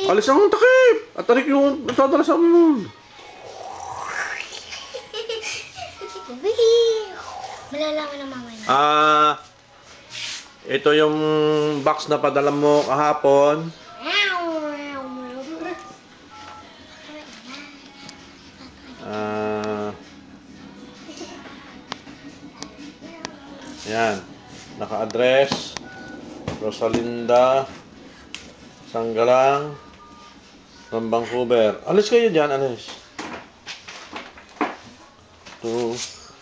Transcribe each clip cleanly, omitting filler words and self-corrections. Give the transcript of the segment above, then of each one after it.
Alis ang takip! At tarik yung natadala sa amin. Malalaman ng mama niya. Ito yung box na padala mo kahapon. Yan. Naka-address. Rosalinda. Sanggalang. Ng Vancouver. Alis kayo dyan, alis.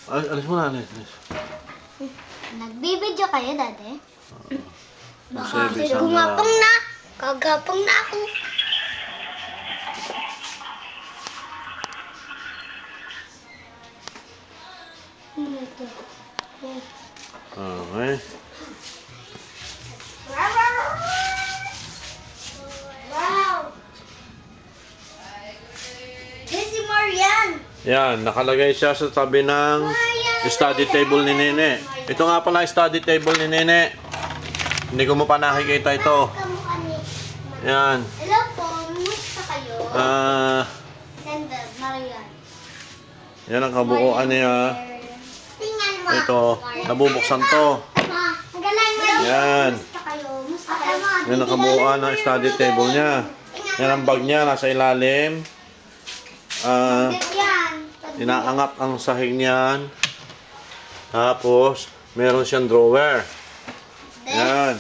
Alis mo na, alis. Nagbibidyo kayo, Dade? Baka Kasi gumapang na. Kagapang na ako. Okay. Wow! This is Marian. Yan, nakalagay siya sa tabi ng study table ni Nene. Ito nga pala study table ni Nene. Hindi ko mo pa nakikita ito. Yan. Hello po, musta kayo? Sender, Marian. Yan ang kabuuan niya. Tingnan mo. Ito, nabubuksan to. Ang galing mo. Yan. Musta kayo? Musta kayo? Yan ang kabuuan ng study table niya. Yan ang bag niya, nasa ilalim. Inaangat ang sahig niyan. Tapos, meron siyang drawer. Yan.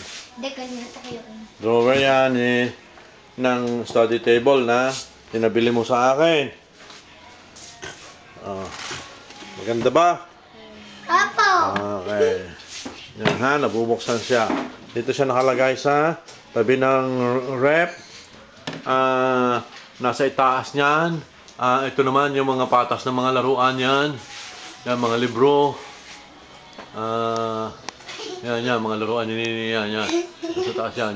Drawer yan ng study table na tinabili mo sa akin. Maganda ba? Apo. Okay. Yan ha, nabubuksan siya. Dito siya nakalagay sa tabi ng rep. Nasa itaas niyan. Ito naman yung mga patas ng mga laruan yan. Yan, mga libro. Yan, mga laruan yan. Nasa taas yan.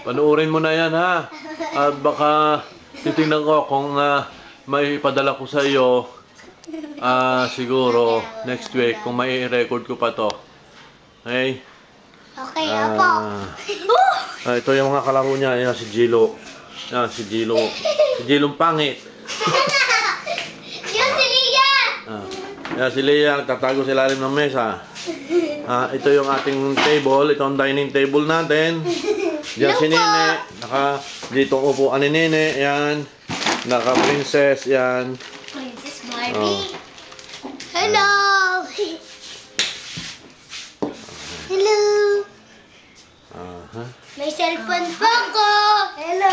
Panuorin mo na yan, ha? At baka titingnan ko kung may ipadala ko sa iyo. Siguro, next week, kung may i-record ko pa to. Okay? Okay, Apo. Ito yung mga kalaro niya. Yan, si Jilo. Yan, si Jilo. Si Jilong pangit. Yan si Lia! Yan, si Lia. Nagtatago sa ilalim ng mesa. Ito yung ating table. Ito ang dining table natin. Diyan si Nene. Dito ang upuan ni Nene. Yan. Naka-princess. Yan. Princess Barbie. Hello! Hello! May cellphone pa ko! Hello!